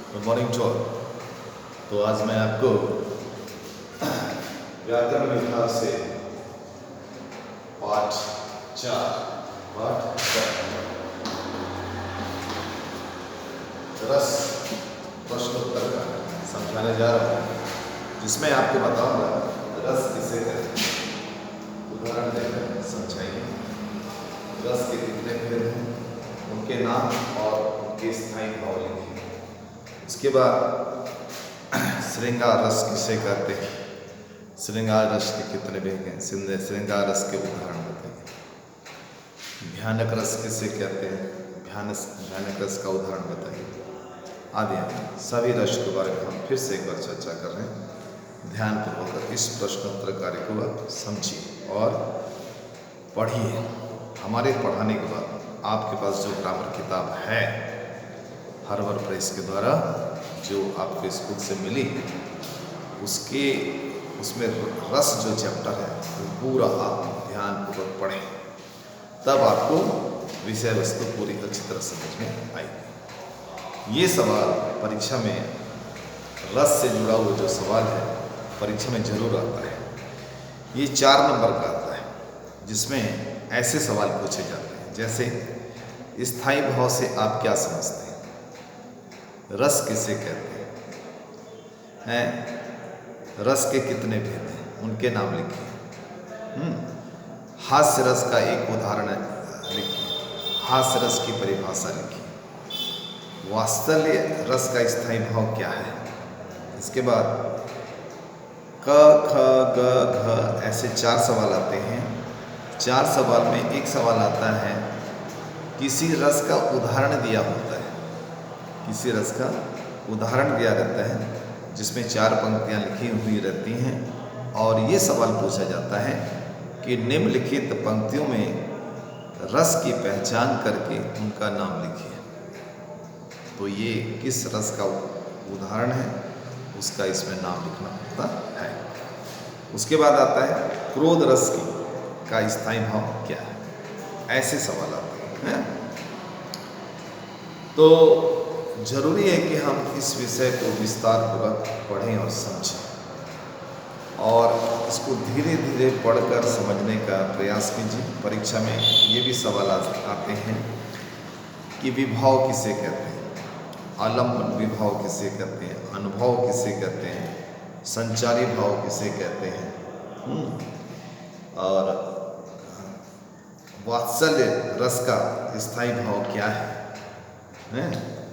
Good morning to all. तो आज मैं आपको व्याकरण विभाग से पाठ 4 रस प्रश्नोत्तर का समझाने जा रहा हूँ, जिसमें आपको बताऊंगा रस किसे कहते हैं। उदाहरण देकर समझाइए। रस के कितने भेद हैं, उनके नाम और उनके स्थायी भाव लिखिए। उसके बाद श्रृंगार रस किसे कहते हैं, श्रृंगार रस के कितने भेद हैं, श्रृंगार रस के उदाहरण बताइए। भयानक रस किसे कहते हैं, भयानक रस का उदाहरण बताइए। आदि सभी रस के बारे में हम फिर से एक बार चर्चा कर रहे हैं। ध्यानपूर्वक इस प्रश्नोत्तर कार्य को आप समझिए और पढ़िए। हमारे पढ़ाने के बाद आपके पास जो ग्रामर किताब है हर्बल प्रेस के द्वारा जो आपके स्कूल से मिली, उसमें रस जो चैप्टर है वो पूरा आप ध्यानपूर्वक पढ़ें, तब आपको विषय वस्तु पूरी अच्छी तरह समझ में आएगी। ये सवाल परीक्षा में रस से जुड़ा हुआ जो सवाल है परीक्षा में जरूर आता है। ये 4 नंबर का आता है, जिसमें ऐसे सवाल पूछे जाते हैं जैसे स्थायी भाव से आप क्या समझते हैं, रस किसे कहते हैं, रस के कितने भेद हैं, उनके नाम लिखिए। हास्य रस का एक उदाहरण लिखिए, हास्य रस की परिभाषा लिखिए। वात्सल्य रस का स्थायी भाव क्या है। इसके बाद क ख ग घ ऐसे 4 सवाल आते हैं। 4 सवाल में एक सवाल आता है किसी रस का उदाहरण दिया होता है, किसी रस का उदाहरण दिया रहता है, जिसमें 4 पंक्तियां लिखी हुई रहती हैं और ये सवाल पूछा जाता है कि निम्नलिखित पंक्तियों में रस की पहचान करके उनका नाम लिखिए। तो ये किस रस का उदाहरण है, उसका इसमें नाम लिखना होता है। उसके बाद आता है क्रोध रस का स्थायी भाव क्या है, ऐसे सवाल आते हैं। तो जरूरी है कि हम इस विषय को विस्तार पूर्वक पढ़ें और समझें और इसको धीरे धीरे पढ़कर समझने का प्रयास कीजिए। परीक्षा में ये भी सवाल आते हैं कि विभाव किसे कहते हैं, आलम्बन विभाव किसे कहते हैं, अनुभव किसे कहते हैं, संचारी भाव किसे कहते हैं, और वात्सल्य रस का स्थायी भाव क्या है।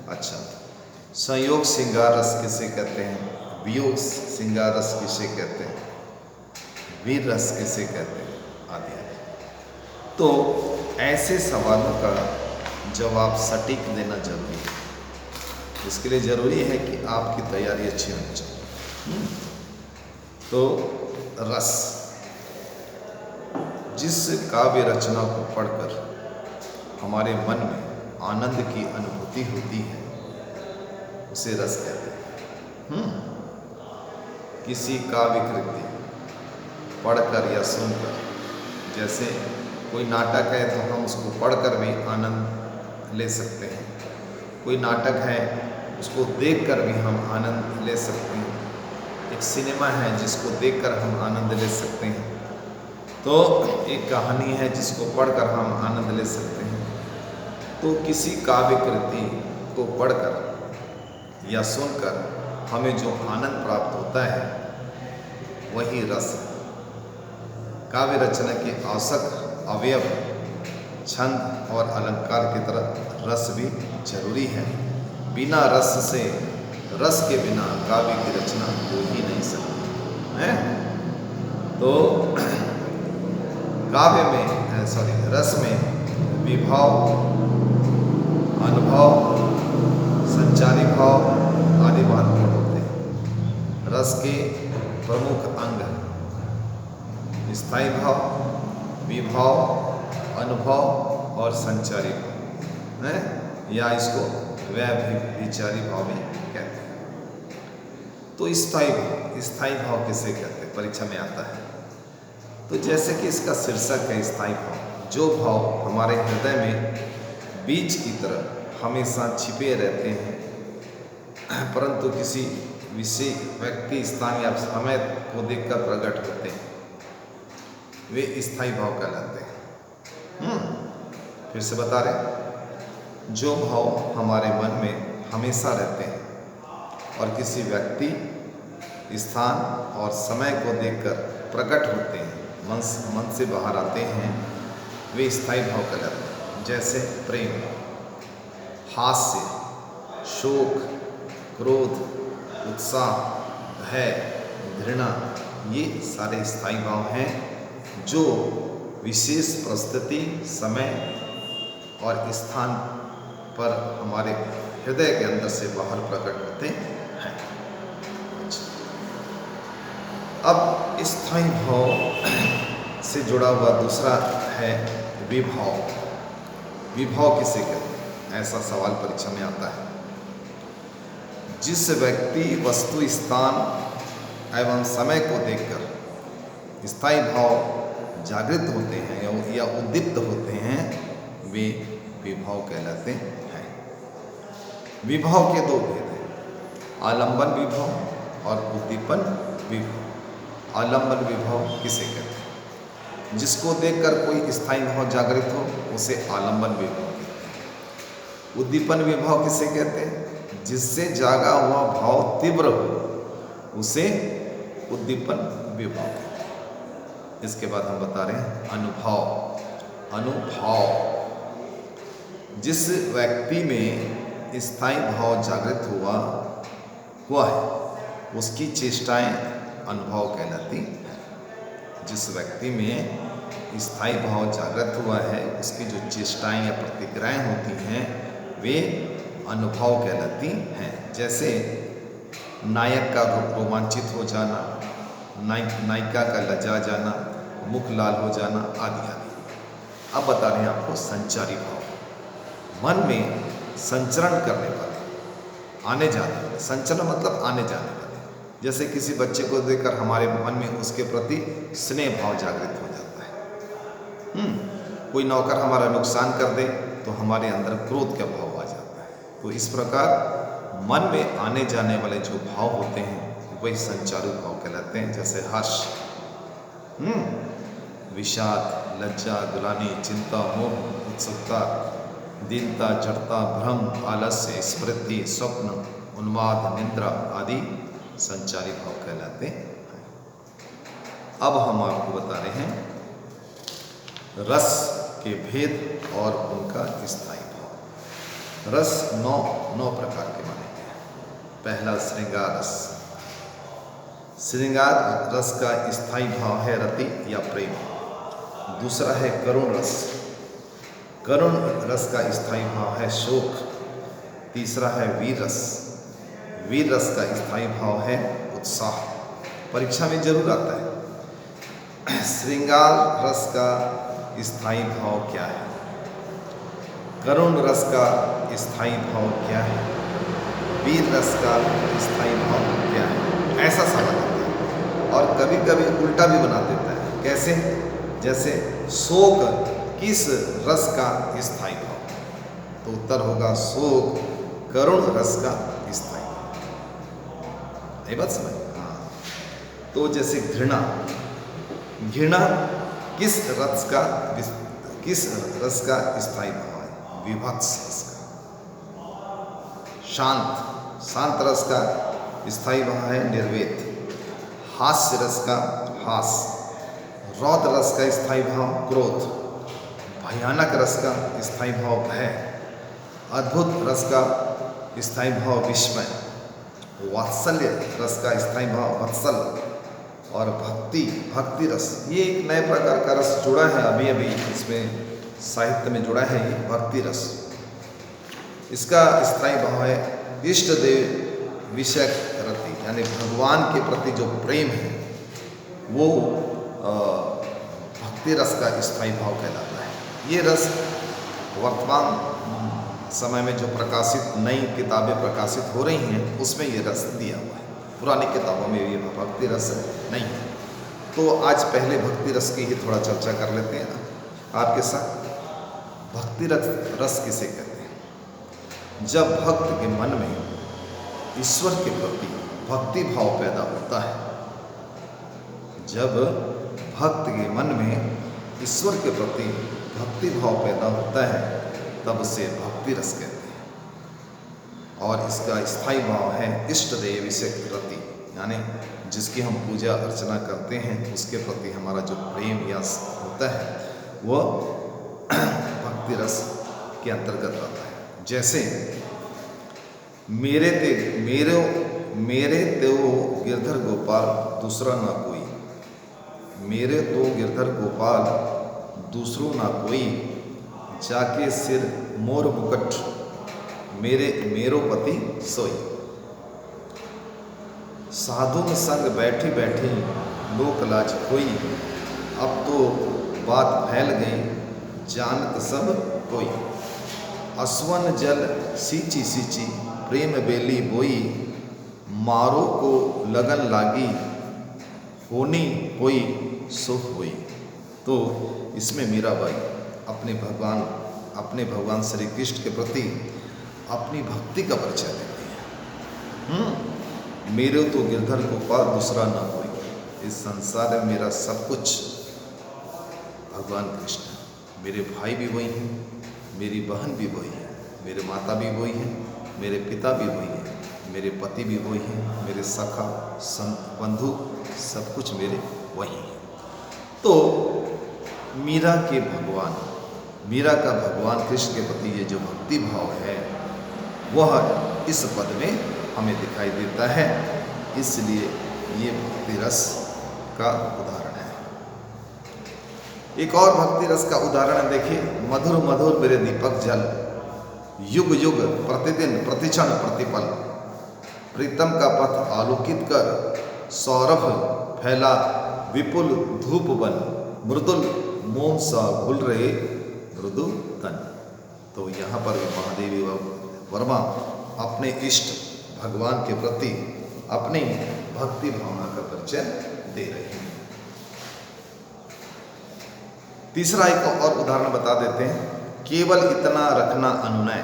अच्छा, संयोग श्रृंगार रस किसे कहते हैं, वियोग श्रृंगार रस किसे कहते हैं, वीर रस किसे कहते हैं, आदि। तो ऐसे सवालों का जवाब सटीक देना जरूरी है। इसके लिए जरूरी है कि आपकी तैयारी अच्छी होनी चाहिए। तो रस, जिस काव्य रचना को पढ़कर हमारे मन में आनंद की अनुभूति होती है उसे रस कहते हैं। किसी काव्य कृति पढ़कर या सुनकर, जैसे कोई नाटक है तो हम उसको पढ़कर भी आनंद ले सकते हैं, कोई नाटक है उसको देखकर भी हम आनंद ले सकते हैं, एक सिनेमा है जिसको देखकर हम आनंद ले सकते हैं, तो एक कहानी है जिसको पढ़कर हम आनंद ले सकते हैं। तो किसी काव्य कृति को पढ़कर या सुनकर हमें जो आनंद प्राप्त होता है वही रस है। काव्य रचना के आवश्यक अवयव छंद और अलंकार की तरह रस भी जरूरी है। बिना रस से, रस के बिना काव्य की रचना हो ही नहीं सकती है। तो काव्य में रस में विभाव, अनुभव, संचारी भाव आदि महत्वपूर्ण होते हैं। रस के प्रमुख अंग स्थायी भाव, विभाव, अनुभव और संचारी भाव है, या इसको व्यभिचारी भाव भी कहते हैं। तो स्थायी भाव किसे कहते हैं, परीक्षा में आता है। तो जैसे कि इसका शीर्षक है स्थायी भाव, जो भाव हमारे हृदय में बीज की तरह हमेशा छिपे रहते हैं, परंतु किसी विषय, व्यक्ति, स्थान या समय को देखकर प्रकट होते हैं, वे स्थायी भाव कहलाते हैं। फिर से बता रहे, जो भाव हमारे मन में हमेशा रहते हैं और किसी व्यक्ति, स्थान और समय को देखकर प्रकट होते हैं, मन से बाहर आते हैं, वे स्थायी भाव कहलाते हैं। जैसे प्रेम, हास्य, शोक, क्रोध, उत्साह, भय, घृणा, ये सारे स्थायी भाव हैं जो विशेष परिस्थिति, समय और स्थान पर हमारे हृदय के अंदर से बाहर प्रकट होते हैं। अब स्थायी भाव से जुड़ा हुआ दूसरा है विभाव। विभाव किसे कहते हैं, ऐसा सवाल परीक्षा में आता है। जिस व्यक्ति, वस्तु, स्थान एवं समय को देखकर स्थायी भाव जागृत होते हैं या उद्दीप्त होते हैं, वे विभाव कहलाते हैं। विभाव के दो भेद हैं, आलंबन विभाव और उद्दीपन विभाव। आलंबन विभाव किसे कहते हैं, जिसको देखकर कोई स्थायी भाव जागृत हो उसे आलंबन विभाव कहते हैं। उद्दीपन विभाव किसे कहते हैं, जिससे जागा हुआ भाव तीव्र हो उसे उद्दीपन विभाव कहते हैं। इसके बाद हम बता रहे हैं अनुभव। अनुभव, जिस व्यक्ति में स्थायी भाव जागृत हुआ है उसकी चेष्टाएं अनुभव कहलाती हैं। जिस व्यक्ति में स्थायी भाव जागृत हुआ है उसकी जो चेष्टाएं या प्रतिक्रियाएं होती हैं वे अनुभव कहलाती हैं। जैसे नायक का रोमांचित हो जाना, नायिका का लज्जा जाना, मुख लाल हो जाना आदि आदि। अब बता रहे हैं आपको संचारी भाव। मन में संचरण करने वाले, आने जाने वाले। संचरण मतलब आने जाने वाले। जैसे किसी बच्चे को देखकर हमारे मन में उसके प्रति स्नेह भाव जागृत हो जाता है। कोई नौकर हमारा नुकसान कर दे तो हमारे अंदर क्रोध का भाव आ जाता है। तो इस प्रकार मन में आने जाने वाले जो भाव होते हैं वही संचारी भाव कहलाते हैं। जैसे हर्ष, विषाद, लज्जा, ग्लानि, चिंता, मोह, उत्सुकता, दीनता, जड़ता, भ्रम, आलस्य, स्मृति, स्वप्न, उन्माद, निद्रा आदि संचारी भाव कहलाते हैं। अब हम आपको बता रहे हैं रस के भेद और उनका स्थायी भाव। रस नौ प्रकार के माने गए हैं। पहला श्रृंगार रस। श्रृंगार रस का स्थायी भाव है रति या प्रेम। दूसरा है करुण रस। करुण रस का स्थायी भाव है शोक। तीसरा है वीर रस। वीर रस का स्थायी भाव है उत्साह। परीक्षा में जरूर आता है। श्रृंगार रस का स्थायी भाव क्या है, करुण रस का स्थायी भाव क्या है, वीर रस का स्थायी भाव क्या है, ऐसा सवाल आता है। और कभी कभी उल्टा भी बना देता है। कैसे? जैसे शोक किस रस का स्थायी भाव, तो उत्तर होगा शोक करुण रस का स्थायी भाव। ये बात समझ? हाँ। तो जैसे घृणा, घृणा किस रस का स्थायी भाव है, विभत्स रस का। शांत रस का स्थायी भाव है निर्वेद। हास्य रस का हास्य। रौद्र रस का स्थायी भाव क्रोध। भयानक रस का स्थायी भाव भय। अद्भुत रस का स्थायी भाव विस्मय। वात्सल्य रस का स्थायी भाव वत्सल। और भक्ति रस, ये एक नए प्रकार का रस जुड़ा है, अभी इसमें साहित्य में जुड़ा है, ये भक्ति रस। इसका स्थायी भाव है इष्ट देव विषय रति, यानी भगवान के प्रति जो प्रेम है वो भक्ति रस का स्थायी भाव कहलाता है। ये रस वर्तमान समय में जो प्रकाशित नई किताबें प्रकाशित हो रही हैं उसमें ये रस दिया हुआ है। पुरानी किताबों में ये भक्ति रस नहीं है। तो आज पहले भक्ति रस की ही थोड़ा चर्चा कर लेते हैं आपके साथ। भक्ति रस किसे कहते हैं? जब भक्त के मन में ईश्वर के प्रति भक्ति भाव पैदा होता है। जब भक्त के मन में ईश्वर के प्रति भक्ति भाव पैदा होता है तब उसे भक्ति रस कहते हैं। और इसका स्थायी भाव है इष्ट देव से रति, यानी जिसकी हम पूजा अर्चना करते हैं उसके प्रति हमारा जो प्रेम या होता है वह भक्ति रस के अंतर्गत आता है। जैसे मेरे तो गिरधर गोपाल दूसरा ना कोई, मेरे तो गिरधर गोपाल दूसरो ना कोई, जाके सिर मोर मुकट मेरो पति सोई। साधुन संग बैठी बैठी लोक लाज कोई, अब तो बात फैल गई जानत सब कोई। असवन जल सींची सींची प्रेम बेली बोई, मारो को लगन लागी होनी कोई सुख हुई। तो इसमें मीराबाई अपने भगवान श्री कृष्ण के प्रति अपनी भक्ति का परिचय देती है। मेरे तो गिरधर गोपाल दूसरा ना कोई, इस संसार में मेरा सब कुछ भगवान कृष्ण है। मेरे भाई भी वही हैं, मेरी बहन भी वही है, मेरे माता भी वही है, मेरे पिता भी वही है, मेरे पति भी वही हैं, मेरे सखा बंधु सब कुछ मेरे वही हैं। तो मीरा का भगवान कृष्ण के प्रति ये जो भक्ति भाव है वह इस पद में हमें दिखाई देता है, इसलिए ये भक्ति रस का उदाहरण है। एक और भक्ति रस का उदाहरण देखिए, मधुर मधुर मेरे दीपक जल, युग युग प्रतिदिन प्रतिक्षण प्रतिपल, प्रीतम का पथ आलोकित कर, सौरभ फैला विपुल धूप बन, मृदुल मोम सा घुल रहे मृदु तन। तो यहाँ पर महादेवी वर्मा अपने इष्ट भगवान के प्रति अपनी भक्ति भावना का परिचय दे रहे हैं। तीसरा एक और उदाहरण बता देते हैं। केवल इतना रखना अनुनय,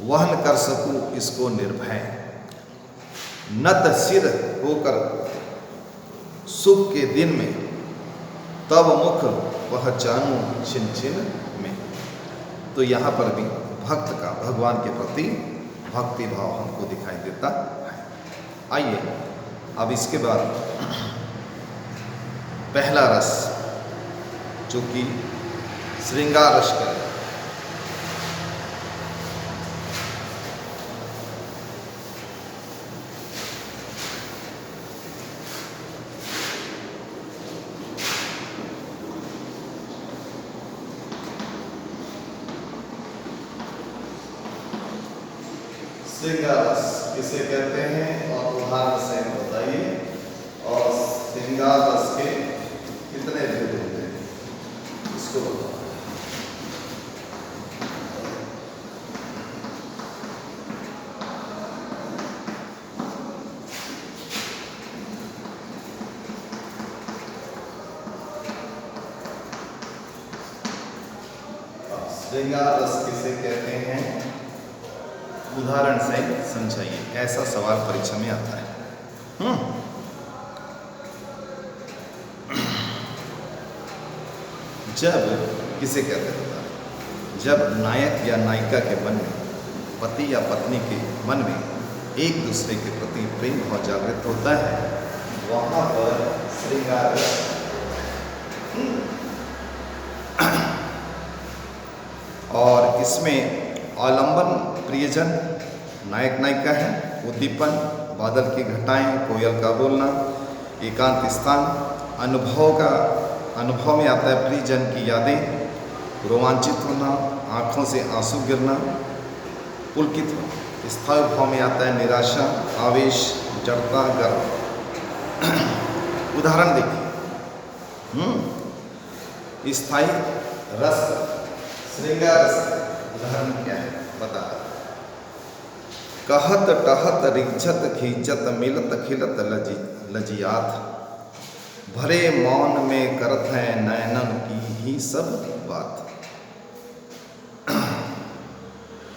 वहन कर सकूं इसको निर्भय, नत सिर होकर सुख के दिन में, तब मुख पहचानूं छिन छिन में। तो यहाँ पर भी भक्त का भगवान के प्रति भक्ति भाव हमको दिखाई देता है। आइए अब इसके बाद पहला रस जो कि श्रृंगार रस का है। श्रृंगार रस किसे कहते हैं और उदाहरण से बताइए, और श्रृंगार रस के कितने भेद होते हैं इसको बताओ। श्रृंगार रस किसे कहते हैं उदाहरण से समझाइए, ऐसा सवाल परीक्षा में आता है। जब किसे कहते हैं, जब नायक या नायिका के मन में, पति या पत्नी के मन में एक दूसरे के प्रति प्रेम भाव जागृत होता है, वहां पर श्रृंगार और इसमें आलंबन प्रियजन नायक नायिका है, उद्दीपन बादल की घटाएं, कोयल का बोलना, एकांत स्थान, अनुभव में आता है प्रियजन की यादें, रोमांचित होना, आँखों से आंसू गिरना, पुलकित होना। स्थायी भाव में आता है निराशा, आवेश, जड़ता, गर्व। उदाहरण देखिए, स्थायी रस श्रृंगार रस उदाहरण क्या है बता। कहत टहत रिझत खींचत मिलत खिलत लजियात, भरे मौन में करत है नैनन की ही सब बात।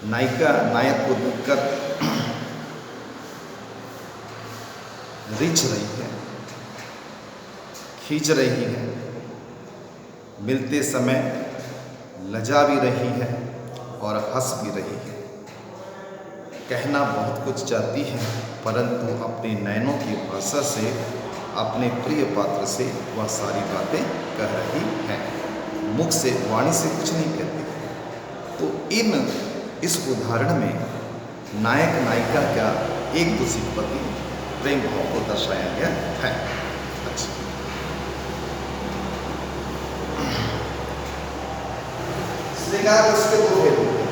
नायिका नायक को देखकर रिझ रही है, खींच रही है, मिलते समय लजा भी रही है और हंस भी रही है। कहना बहुत कुछ चाहती है, परंतु अपने नैनों की भाषा से, अपने प्रिय पात्र से वह सारी बातें कह रही है, मुख से, वाणी से कुछ नहीं कहती। तो इस उदाहरण में नायक नायिका का एक दूसरे के प्रति प्रेम भाव को दर्शाया गया है। अच्छा, श्रृंगार उसके दो भेद होते हैं,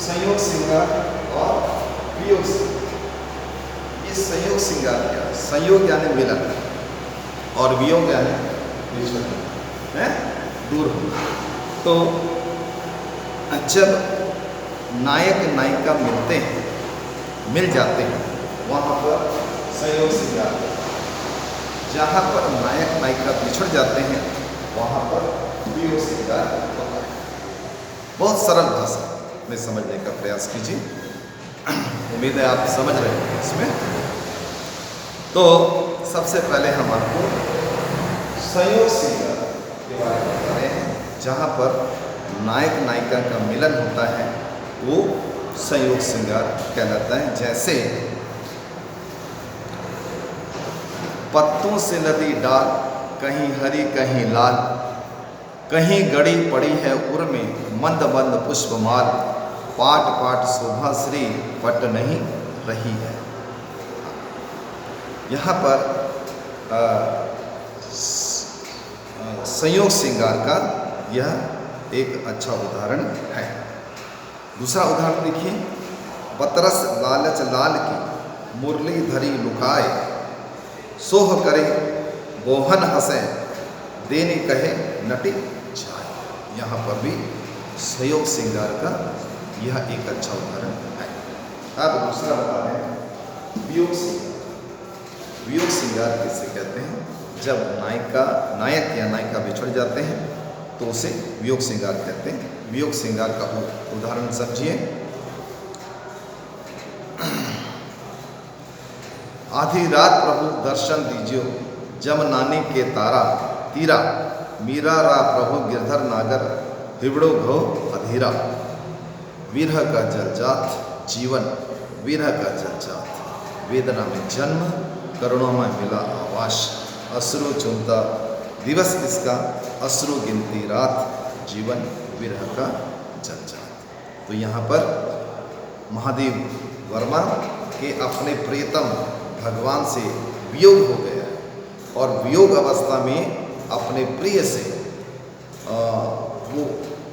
संयोग श्रृंगार और वियोग श्रृंगार। ये संयोग श्रृंगार क्या है? संयोग यानी मिलन और वियोग यानी विछड़ना है, दूर होना। तो जब नायक नायिका मिलते हैं, मिल जाते हैं, वहाँ पर संयोग श्रृंगार। जहाँ पर नायक नायिका बिछड़ जाते हैं, वहाँ पर वियोग श्रृंगार होता है। बहुत सरल भाषा में समझने का प्रयास कीजिए, उम्मीद है आप समझ रहे हैं इसमें। तो सबसे पहले हम आपको संयोग श्रृंगार के बारे में बता रहे हैं। जहाँ पर नायक नायिका का मिलन होता है वो संयोग श्रृंगार कहलाता है। जैसे पत्तों से लदी डाल, कहीं हरी कहीं लाल, कहीं गड़ी पड़ी है उर में मंद मंद पुष्पमाल, पाट पाट शोभा श्री पट नहीं रही है। यहाँ पर संयोग श्रृंगार का यह एक अच्छा उदाहरण है। दूसरा उदाहरण देखिए, बतरस लालच लाल की मुरली धरी लुकाए, सोह करे गोहन हंसे, देने कहे नटी जाए। यहाँ पर भी संयोग श्रृंगार का यह एक अच्छा उदाहरण है। अब दूसरा बता रहे हैं वियोग श्रृंगार। वियोग श्रृंगार किसे कहते हैं? जब नायक या नायिका बिछड़ जाते हैं तो उसे वियोग श्रृंगार कहते हैं। वियोग श्रृंगार का उदाहरण समझिए। आधी रात प्रभु दर्शन दीजियो, जम नानी के तारा तीरा, मीरा रा प्रभु गिरधर नागर, हिबड़ो घो अधीरा। विरह का जलजात जीवन, विरह का जलजात, वेदना में जन्म, करुणों में मिला आवास, अश्रु चुनता दिवस इसका, अश्रु गिनती रात, जीवन विरह का जलजात। तो यहाँ पर महादेव वर्मा के अपने प्रियतम भगवान से वियोग हो गया और वियोग अवस्था में अपने प्रिय से वो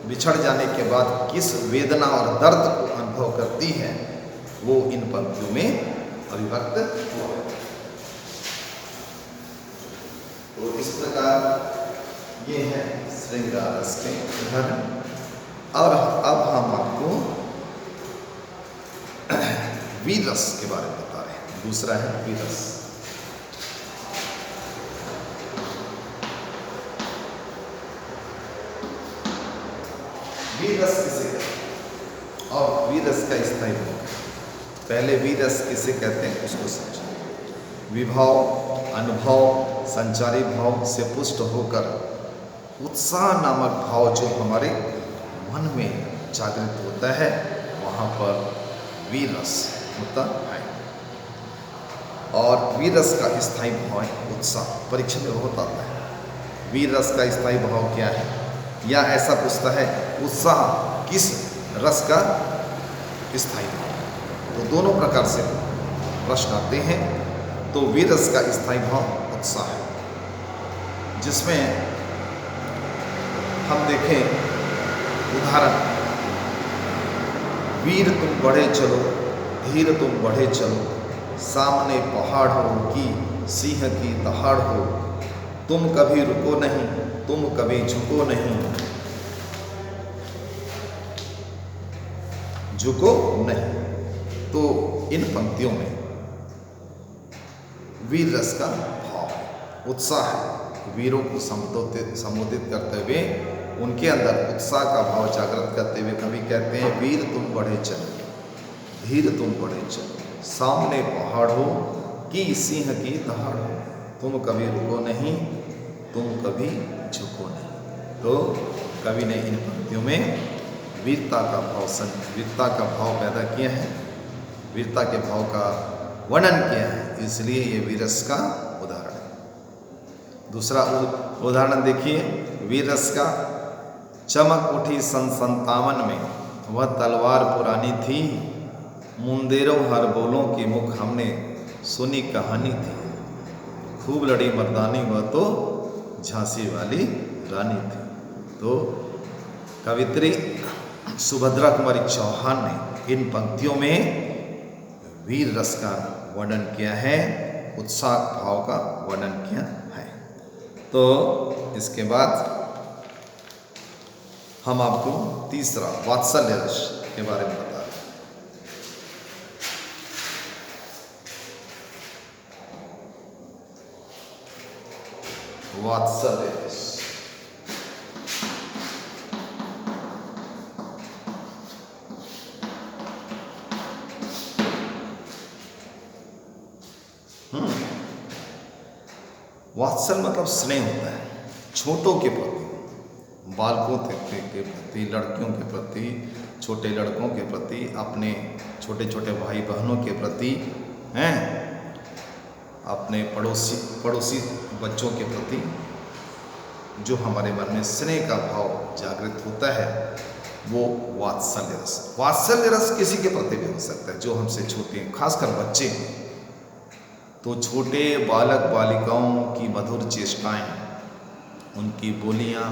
बिछड़ जाने के बाद किस वेदना और दर्द को अनुभव करती है वो इन पंक्तियों में अभिव्यक्त हुआ। तो इस प्रकार ये है श्रृंगार रस के उदाहरण। और अब हम आपको वीर रस के बारे में बता रहे हैं। दूसरा है वीर रस। वीर रस किसे कहते हैं और वीर रस का स्थायी भाव? पहले वीर रस किसे कहते हैं उसको समझें। विभाव, अनुभव, संचारी भाव से पुष्ट होकर उत्साह नामक भाव जो हमारे मन में जागृत होता है वहाँ पर वीर रस होता है। और वीर रस का स्थायी भाव है उत्साह। परीक्षा में बहुत आता है वीर रस का स्थायी भाव क्या है, या ऐसा पूछता है उत्साह किस रस का स्थायी भाव। तो दोनों प्रकार से प्रश्न आते हैं। तो वीर रस का स्थायी भाव उत्साह है, जिसमें हम देखें उदाहरण, वीर तुम बढ़े चलो, धीर तुम बढ़े चलो, सामने पहाड़ हो कि सिंह की दहाड़ हो, तुम कभी रुको नहीं, तुम कभी झुको नहीं, झुको नहीं। तो इन पंक्तियों में वीर रस का भाव है, उत्साह है। वीरों को संबोधित करते हुए उनके अंदर उत्साह का भाव जागृत करते हुए कवि कहते हैं वीर तुम बढ़े चलो, धीर तुम बढ़े चलो, सामने पहाड़ हो कि सिंह की दहाड़ हो, तुम कभी रुको नहीं, तुम कभी झुको नहीं। तो कवि ने इन पंक्तियों में वीरता का भाव पैदा किया है, वीरता के भाव का वर्णन किया है, इसलिए ये वीररस का उदाहरण है। दूसरा उदाहरण देखिए वीररस का। चमक उठी सन 57 में, वह तलवार पुरानी थी, मुंदेरों हर बोलों की मुख हमने सुनी कहानी थी। खूब लड़ी मर्दानी, वह तो झांसी वाली रानी थी। तो कवित्री सुभद्रा कुमारी चौहान ने इन पंक्तियों में वीर रस का वर्णन किया है, उत्साह भाव का वर्णन किया है। तो इसके बाद हम आपको तीसरा वात्सल्य रस के बारे में बता रहे हैं। वात्सल्य रस वात्सल मतलब स्नेह होता है छोटों के प्रति, बालकों के प्रति, लड़कियों के प्रति, छोटे लड़कों के प्रति, अपने छोटे छोटे भाई बहनों के प्रति, हैं अपने पड़ोसी बच्चों के प्रति जो हमारे मन में स्नेह का भाव जागृत होता है, वो वात्सल्य रस। वात्सल्य रस किसी के प्रति भी हो सकता है जो हमसे छोटे हैं, खासकर बच्चे। तो छोटे बालक बालिकाओं की मधुर चेष्टाएं, उनकी बोलियां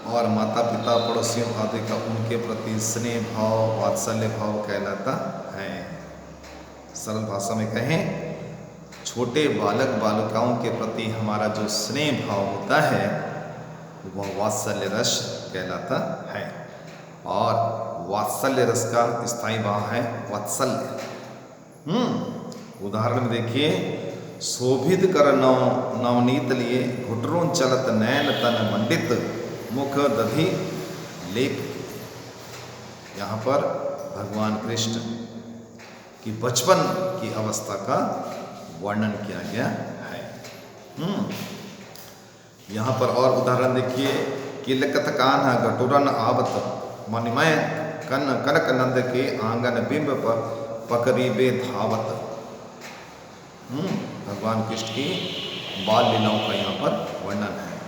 और माता पिता पड़ोसियों आदि का उनके प्रति स्नेह भाव वात्सल्य भाव कहलाता है। सरल भाषा में कहें, छोटे बालक बालिकाओं के प्रति हमारा जो स्नेह भाव होता है वह वात्सल्य रस कहलाता है। और वात्सल्य रस का स्थायी भाव है वात्सल्य। उदाहरण में देखिए, शोभित कर नवनीत लिए, घुटरों चलत नैन तन मंडित, मुख दधि लेप। यहाँ पर भगवान कृष्ण की बचपन की अवस्था का वर्णन किया गया है। यहाँ पर और उदाहरण देखिए, किलकत कान्हा गटुरन आवत, मणिमय कनक नंद के आंगन बिंब पर पकरीबे धावत। भगवान कृष्ण की बाल लीलाओं का यहाँ पर वर्णन है।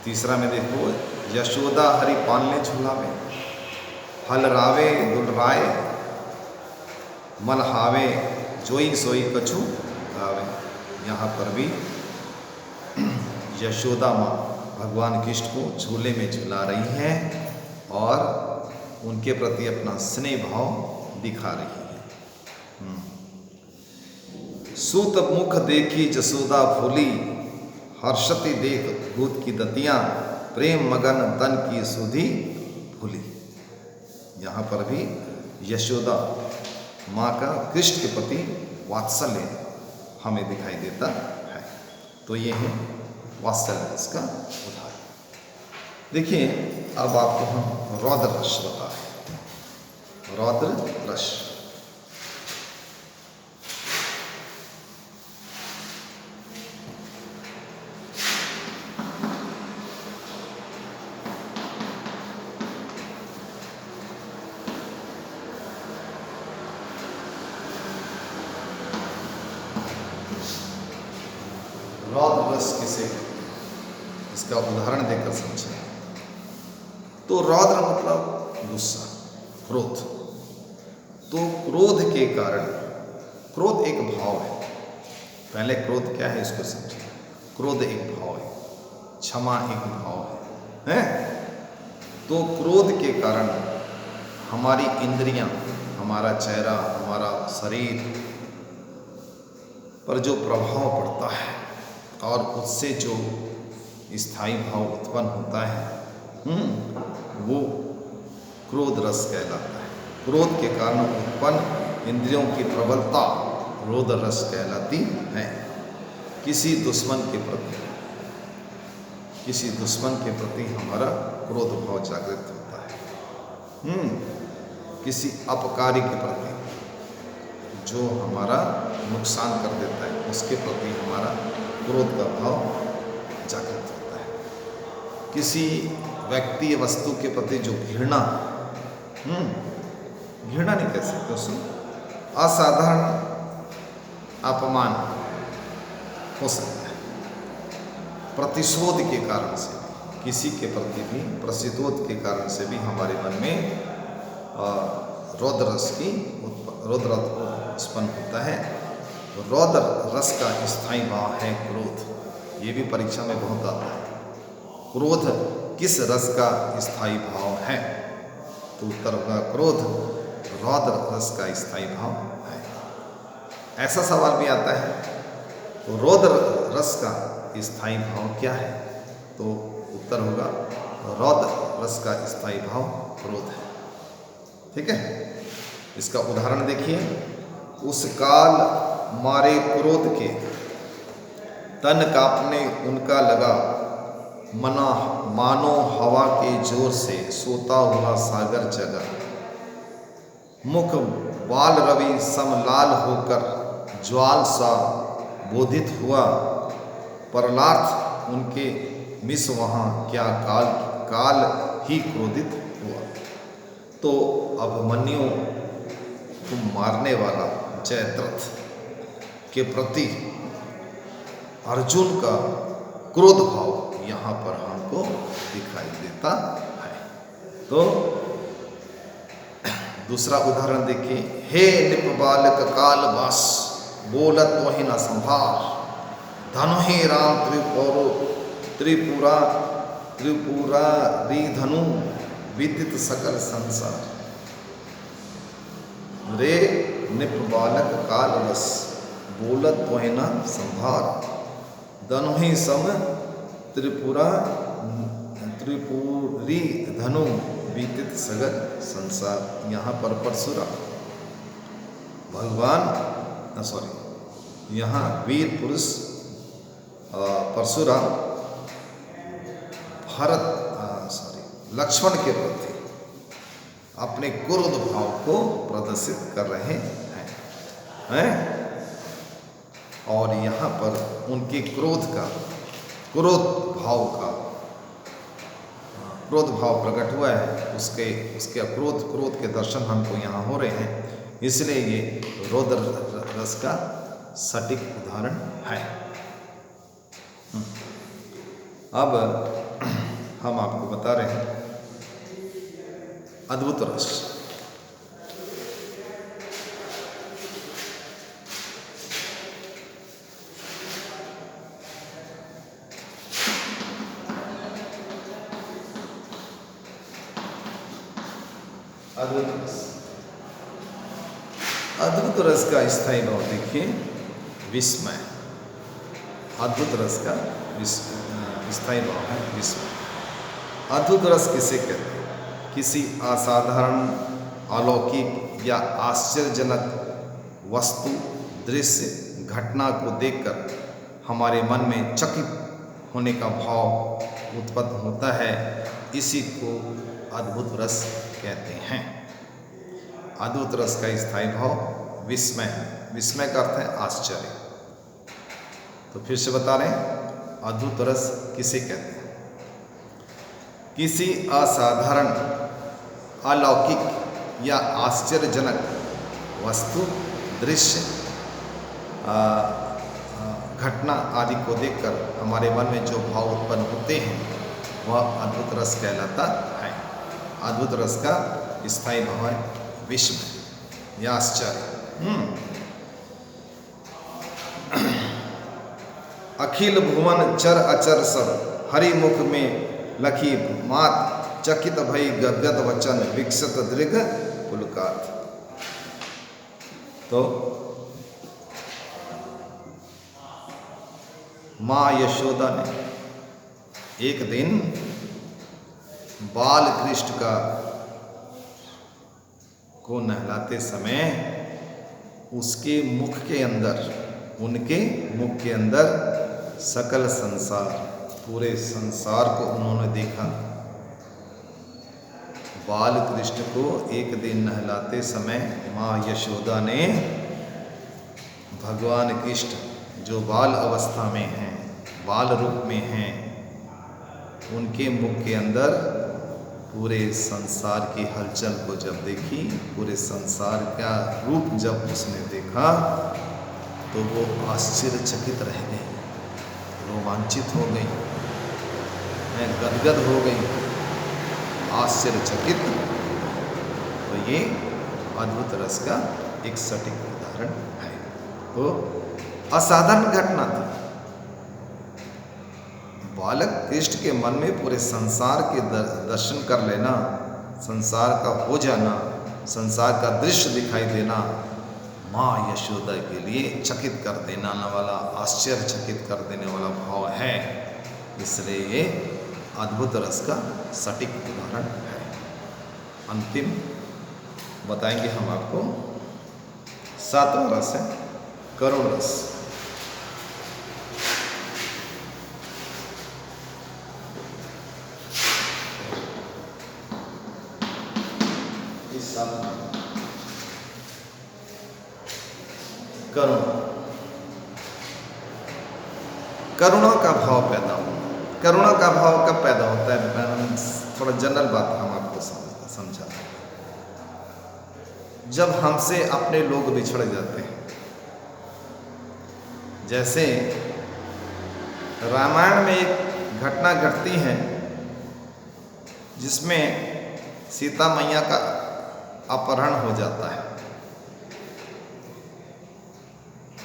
तीसरा में देखो, यशोदा हरि पालने झुलावे, हल रावे दुलराए, मलहावे जोई सोई कछु गावे। यहाँ पर भी यशोदा माँ भगवान कृष्ण को झूले में झुला रही हैं और उनके प्रति अपना स्नेह भाव दिखा रही है। सूत मुख देखी जसोदा फूली, हर्षति देख भूत की दतियां, प्रेम मगन तन की सुधी भूली। यहाँ पर भी यशोदा माँ का कृष्ण के प्रति वात्सल्य हमें दिखाई देता है। तो ये है वात्सल्य रस का उदाहरण। देखिए, अब आपको हम रौद्र रस बता रहे हैं। रौद्र रस रौद्र रस किसे, इसका उदाहरण देकर समझें। तो रौद्र मतलब गुस्सा, क्रोध। तो क्रोध के कारण, क्रोध एक भाव है। पहले क्रोध क्या है इसको समझें। क्रोध एक भाव है, क्षमा एक भाव है? तो क्रोध के कारण हमारी इंद्रियां, हमारा चेहरा, हमारा शरीर पर जो प्रभाव पड़ता है और उससे जो स्थायी भाव उत्पन्न होता है वो क्रोध रस कहलाता है। क्रोध के कारण उत्पन्न इंद्रियों की प्रबलता क्रोध रस कहलाती है। किसी दुश्मन के प्रति हमारा क्रोध भाव जागृत होता है। किसी अपकारी के प्रति जो हमारा नुकसान कर देता है उसके प्रति हमारा क्रोध का भाव जागृत होता है। किसी व्यक्ति या वस्तु के प्रति जो घृणा, घृणा नहीं कह सकते उसमें, असाधारण अपमान हो सकता है। प्रतिशोध के कारण से किसी के प्रति भी प्रतिशोध के कारण से भी हमारे मन में रौद्र उत्पन्न होता है। रौद्र रस का स्थायी भाव है क्रोध। ये भी परीक्षा में बहुत आता है, क्रोध किस रस का स्थायी भाव है? तो उत्तर होगा क्रोध रौद्र रस का स्थायी भाव है। ऐसा सवाल भी आता है, तो रौद्र रस का स्थायी भाव क्या है? तो उत्तर होगा रौद्र रस का स्थायी भाव क्रोध है। ठीक है, इसका उदाहरण देखिए। उस काल मारे क्रोध के तन कांपने उनका लगा, मानो हवा के जोर से सोता हुआ सागर जगा। मुख बाल रवि समलाल होकर ज्वाल सा बोधित हुआ, परलार्थ उनके मिस वहाँ क्या काल ही क्रोधित हुआ। तो अभिमन्यु को मारने वाला जयद्रथ के प्रति अर्जुन का क्रोध भाव यहाँ पर हमको दिखाई देता है। तो दूसरा उदाहरण देखिए। हे निप बालक काल वास, बोलत वही न संभार, धनु हे राम त्रिपुरा री धनु विदित सकल संसार। रे निप बालक काल वस, बोलत वही न संभार, धनु ही सम त्रिपुरी धनु बीतित सगल संसार। यहाँ पर परशुराम भगवान यहाँ वीर पुरुष परशुराम लक्ष्मण के प्रति अपने क्रोध भाव को प्रदर्शित कर रहे हैं। और यहाँ पर उनके क्रोध भाव प्रकट हुआ है। उसके क्रोध के दर्शन हमको यहाँ हो रहे हैं, इसलिए ये रौद्र रस का सटीक उदाहरण है। अब हम आपको बता रहे हैं अद्भुत रस। अद्भुत रस का स्थायी भाव देखिए विस्मय। अद्भुत रस का स्थायी भाव है विस्मय। अद्भुत रस किसे कहते हैं? किसी असाधारण, अलौकिक या आश्चर्यजनक वस्तु, दृश्य, घटना को देखकर हमारे मन में चकित होने का भाव उत्पन्न होता है। इसी को अद्भुत रस कहते हैं। अद्भुत रस का स्थायी भाव विस्मय है। विस्मय का अर्थ है आश्चर्य। तो फिर से बता रहे हैं, अद्भुत रस किसे कहते हैं? किसी असाधारण, अलौकिक या आश्चर्यजनक वस्तु, दृश्य, घटना आदि को देखकर हमारे मन में जो भाव उत्पन्न होते हैं वह अद्भुत रस कहलाता है। अद्भुत रस का स्थायी भाव है विस्मय या आश्चर्य। अखिल भुवन चर अचर सब, हरि मुख में लखी मात, चकित भई गदगद वचन, विकसित दृग पुलकात। तो माँ यशोदा ने एक दिन बाल कृष्ण को नहलाते समय उसके मुख के अंदर, उनके मुख के अंदर सकल संसार, पूरे संसार को उन्होंने देखा। बाल कृष्ण को एक दिन नहलाते समय माँ यशोदा ने भगवान कृष्ण जो बाल अवस्था में हैं, बाल रूप में हैं, उनके मुख के अंदर पूरे संसार की हलचल को जब देखी, पूरे संसार का रूप जब उसने देखा, तो वो आश्चर्यचकित रह गई, रोमांचित हो गई, गदगद हो गई, आश्चर्यचकित। तो ये अद्भुत रस का एक सटीक उदाहरण है। तो असाधारण घटना थी। बालक कृष्ण के मन में पूरे संसार के दर्शन कर लेना, संसार का हो जाना, संसार का दृश्य दिखाई देना, माँ यशोदा के लिए चकित कर देने वाला, आश्चर्यचकित कर देने वाला भाव है। इसलिए ये अद्भुत रस का सटीक उदाहरण है। अंतिम बताएंगे हम आपको, 7वां रस है करुण रस। करुणा का भाव पैदा हो। करुणा का भाव कब पैदा होता है? थोड़ा जनरल बात हम आपको समझा। जब हमसे अपने लोग बिछड़ जाते हैं, जैसे रामायण में एक घटना घटती है जिसमें सीता मैया का अपहरण हो जाता है।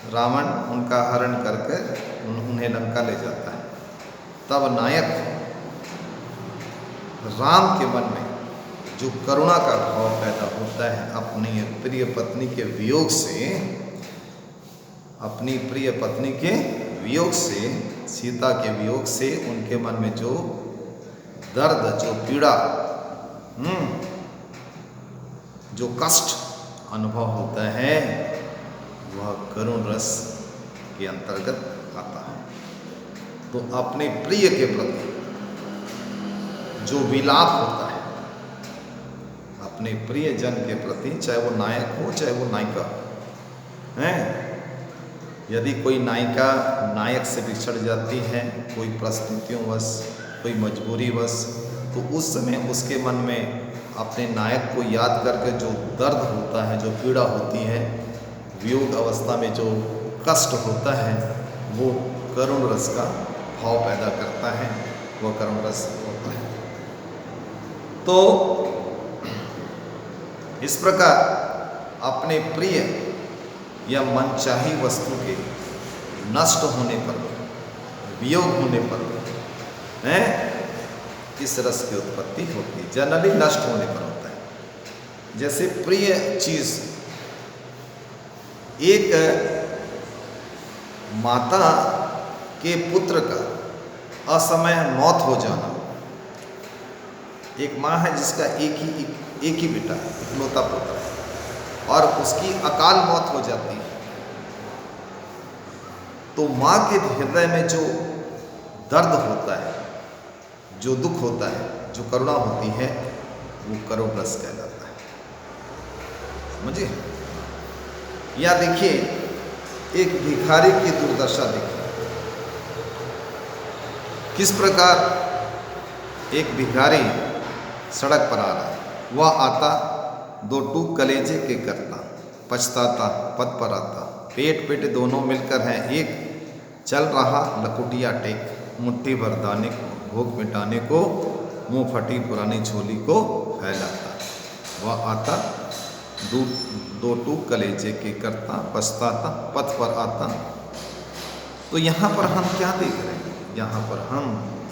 रावण उनका हरण करके उन्हें लंका ले जाता है। तब नायक राम के मन में जो करुणा का भाव पैदा होता है, अपनी प्रिय पत्नी के वियोग से, अपनी प्रिय पत्नी के वियोग से, सीता के वियोग से उनके मन में जो दर्द, जो पीड़ा, जो कष्ट अनुभव होता है, वह करुण रस के अंतर्गत आता है। तो अपने प्रिय के प्रति जो विलाप होता है, अपने प्रिय जन के प्रति, चाहे वो नायक हो चाहे वो नायिका है, यदि कोई नायिका नायक से बिछड़ जाती है, कोई परिस्थितियोंवश, कोई मजबूरीवश, तो उस समय उसके मन में अपने नायक को याद करके जो दर्द होता है, जो पीड़ा होती है, वियोग अवस्था में जो कष्ट होता है, वो करुण रस का भाव पैदा करता है, वह करुण रस होता है। तो इस प्रकार अपने प्रिय या मनचाही वस्तु के नष्ट होने पर, वियोग होने पर इस रस की उत्पत्ति होती है। जनरली नष्ट होने पर होता है। जैसे प्रिय चीज, एक माता के पुत्र का असमय मौत हो जाना। एक माँ है जिसका एक ही बेटा, इकलौता पुत्र है, और उसकी अकाल मौत हो जाती है, तो माँ के हृदय में जो दर्द होता है, जो दुख होता है, जो करुणा होती है, वो करुण रस कहलाता है। समझे? या देखिए, एक भिखारी की दुर्दशा देखिए, किस प्रकार एक भिखारी सड़क पर आ रहा है, वह आता, दो टूक कलेजे के करता, पछताता, पद पर आता, पेट पेट दोनों मिलकर हैं एक, चल रहा लकुटिया टेक, मुट्ठी भर दाने को, भूख मिटाने को, मुंह फटी पुरानी झोली को फैलाता। वह आता, दो टूक कलेजे के करता, पछताता, पथ पर आता। तो यहाँ पर हम क्या देख रहे हैं? यहाँ पर हम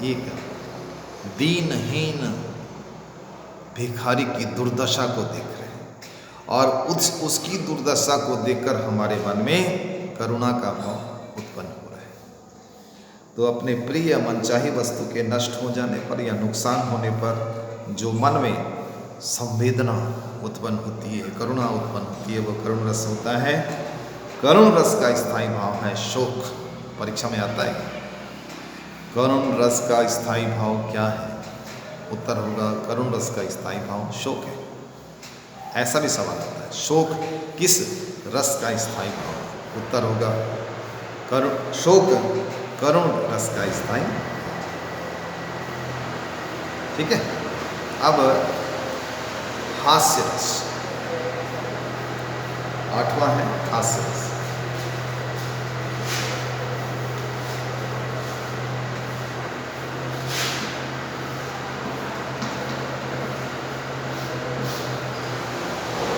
एक दीनहीन भिखारी की दुर्दशा को देख रहे हैं, और उसकी दुर्दशा को देखकर हमारे मन में करुणा का भाव उत्पन्न हो रहा है। तो अपने प्रिय मनचाही वस्तु के नष्ट हो जाने पर या नुकसान होने पर जो मन में संवेदना उत्पन्न होती है, करुणा उत्पन्न होती है, वो करुण रस होता है। करुण रस का स्थायी भाव है शोक। परीक्षा में आता है, करुण रस का स्थायी भाव क्या है? उत्तर होगा, करुण रस का स्थायी भाव शोक है। ऐसा भी सवाल आता है, शोक किस रस का स्थायी भाव है? उत्तर होगा शोक करुण रस का स्थाई। ठीक है। अब हास्य रस, आठवां है हास्य रस।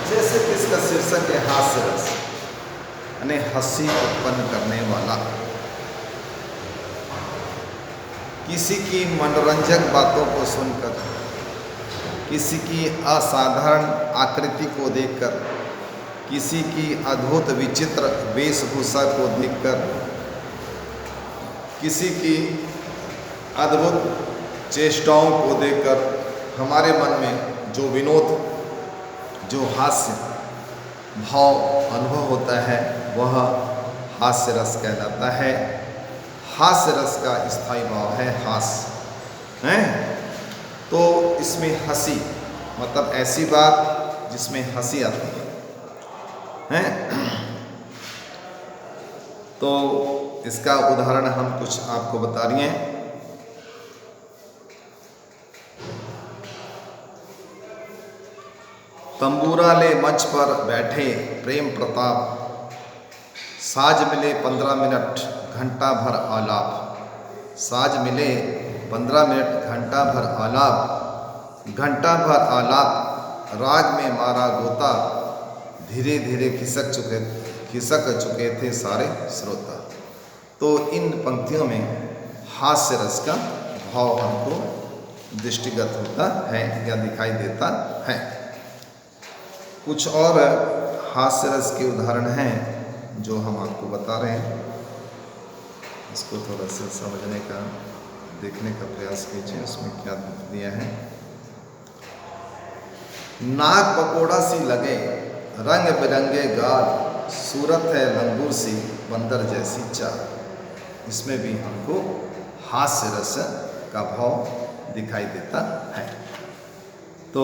जैसे कि इसका शीर्षक है हास्य रस, यानी हंसी उत्पन्न करने वाला। किसी की मनोरंजक बातों को सुनकर, किसी की असाधारण आकृति को देखकर, किसी की अद्भुत विचित्र वेशभूषा को देखकर, किसी की अद्भुत चेष्टाओं को देखकर हमारे मन में जो विनोद, जो हास्य भाव अनुभव होता है वह हास्य रस कहलाता है। हास्य रस का स्थायी भाव है हास्य है। तो इसमें हंसी मतलब ऐसी बात जिसमें हंसी आती है। तो इसका उदाहरण हम कुछ आपको बता रहे हैं। तंबूरा ले मंच पर बैठे प्रेम प्रताप, साज मिले 15 मिनट घंटा भर आलाप। साज मिले 15 मिनट घंटा भर आलाप, घंटा भर आलाप, राग में मारा गोता, धीरे धीरे खिसक चुके थे सारे श्रोता। तो इन पंक्तियों में हास्य रस का भाव हमको दृष्टिगत होता है या दिखाई देता है। कुछ और हास्य रस के उदाहरण हैं जो हम आपको बता रहे हैं। इसको थोड़ा सा समझने का, देखने का प्रयास कीजिए उसमें क्या दिया है। नाक पकोड़ा सी लगे रंग बिरंगे गाल, सूरत है लंगूर सी बंदर जैसी चाल। इसमें भी हमको हास्य रस का भाव दिखाई देता है। तो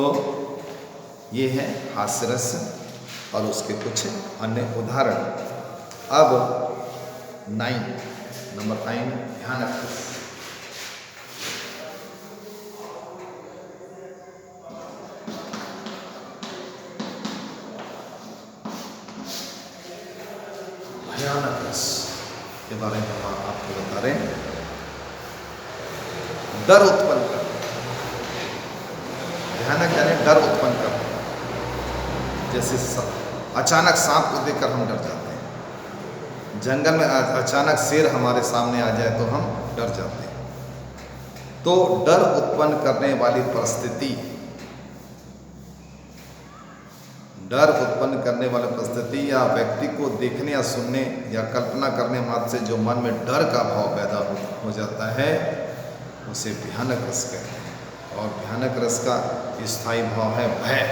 ये है हास्य रस और उसके कुछ अन्य उदाहरण। अब 9 नंबर 9 भयानक रस। भयानक रस के बारे में हम आपको बता रहे हैं। डर उत्पन्न कर, भयानक यानी डर उत्पन्न कर। जैसे अचानक सांप को देखकर हम डर जाते हैं, जंगल में अचानक शेर हमारे सामने आ जाए तो हम डर जाते हैं। तो डर उत्पन्न करने वाली परिस्थिति, डर उत्पन्न करने वाली परिस्थिति या व्यक्ति को देखने या सुनने या कल्पना करने मात्र से जो मन में डर का भाव पैदा हो जाता है उसे भयानक रस कहते हैं। और भयानक रस का स्थायी भाव है भय।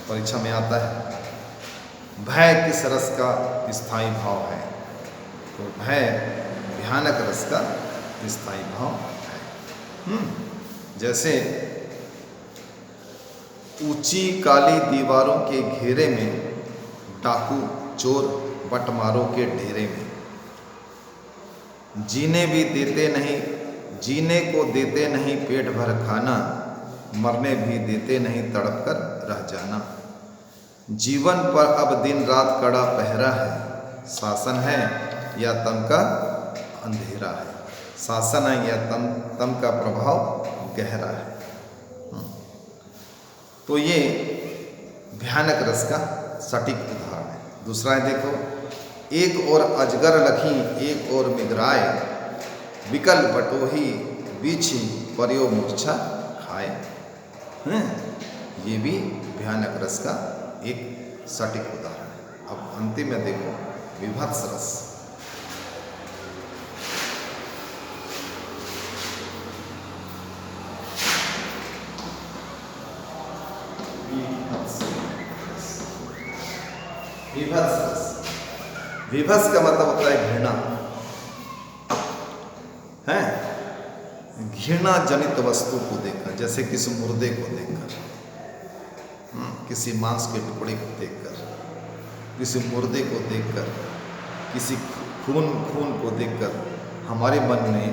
परीक्षा में आता है भय किस रस का स्थायी भाव है, तो भय भयानक रस का स्थायी भाव है। जैसे ऊंची काली दीवारों के घेरे में, डाकू चोर बटमारों के डेरे में, जीने को देते नहीं पेट भर खाना, मरने भी देते नहीं तड़प कर रह जाना। जीवन पर अब दिन रात कड़ा पहरा है, शासन है या तम का अंधेरा है। शासन है या तम का प्रभाव गहरा है। तो ये भयानक रस का सटीक उदाहरण है। दूसरा है देखो, एक और अजगर लखी एक और मिगराए, विकल बटोही बीछी परियो मूर्छा खाए। ये भी भयानक रस का एक सटीक उदाहरण है। अब अंतिम में देखो विभत्स रस। विभत्स रस, विभत्स का मतलब होता है घृणा है। घृणा जनित वस्तु को देखकर, जैसे किसी मुर्दे को देखकर, किसी मांस के टुकड़े को देखकर, किसी मुर्दे को देखकर, किसी खून को देखकर हमारे मन में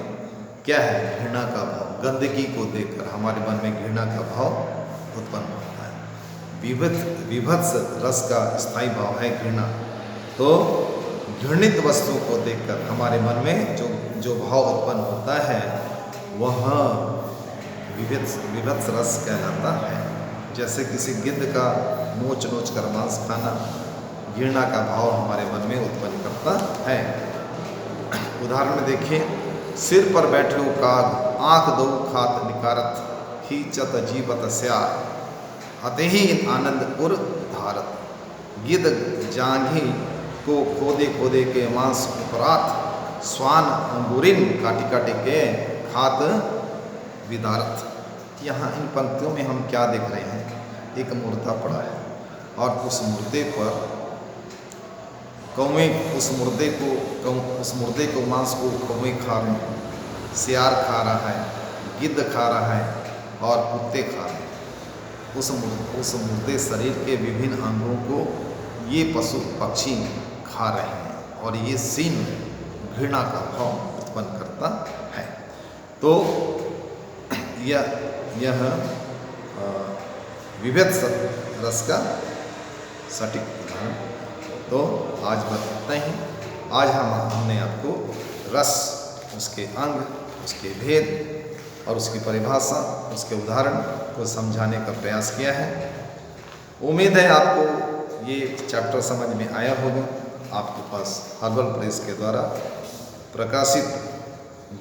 क्या है, घृणा का भाव। गंदगी को देखकर हमारे मन में घृणा का भाव उत्पन्न होता है। विभत्स रस का स्थायी भाव है घृणा। तो घृणित वस्तु को देखकर हमारे मन में जो भाव उत्पन्न होता है वह विभत्स रस कहलाता है। जैसे किसी गिद्ध का नोच कर मांस खाना घृणा का भाव हमारे मन में उत्पन्न करता है। उदाहरण में देखिए, सिर पर बैठे हो काग, आंख दो खात निकारत, खींचत जीवत स्यार, अतहि आनंद उर धारत। गिद्ध जांघी को खोदे के मांस उपरात, स्वान अंगूरिन काटी के खात विदारत। यहाँ इन पंक्तियों में हम क्या देख रहे हैं, एक मुर्दा पड़ा है और उस मुर्दे पर कौवे, उस मुर्दे को मांस को कौवे खा रहे हैं, सियार खा रहा है, गिद्ध खा रहा है और कुत्ते खा रहे हैं। उस मुर्दे शरीर के विभिन्न अंगों को ये पशु पक्षी खा रहे हैं और ये सीन घृणा का भाव उत्पन्न करता है। तो यह विभत्स रस का सटीक उदाहरण। तो आज बस इतना ही। आज हमने आपको रस, उसके अंग, उसके भेद और उसकी परिभाषा, उसके उदाहरण को समझाने का प्रयास किया है। उम्मीद है आपको ये चैप्टर समझ में आया होगा। आपके पास हर्बल प्रेस के द्वारा प्रकाशित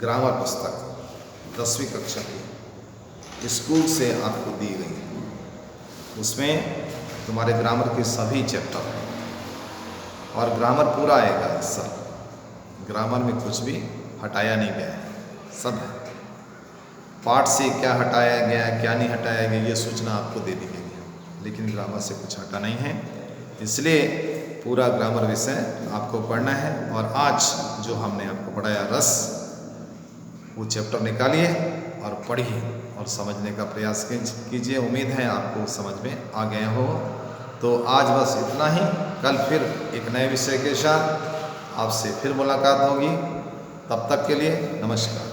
ग्रामर पुस्तक 10वीं कक्षा की स्कूल से आपको दी गई। उसमें तुम्हारे ग्रामर के सभी चैप्टर और ग्रामर पूरा आएगा इस साल। ग्रामर में कुछ भी हटाया नहीं गया है, सब है। पाठ से क्या हटाया गया, क्या नहीं हटाया गया, ये सूचना आपको दे दी गई है, लेकिन ग्रामर से कुछ हटा नहीं है। इसलिए पूरा ग्रामर विषय आपको पढ़ना है। और आज जो हमने आपको पढ़ाया रस, वो चैप्टर निकालिए और पढ़िए और समझने का प्रयास कीजिए। उम्मीद है आपको समझ में आ गया हो। तो आज बस इतना ही। कल फिर एक नए विषय के साथ आपसे फिर मुलाकात होगी। तब तक के लिए नमस्कार।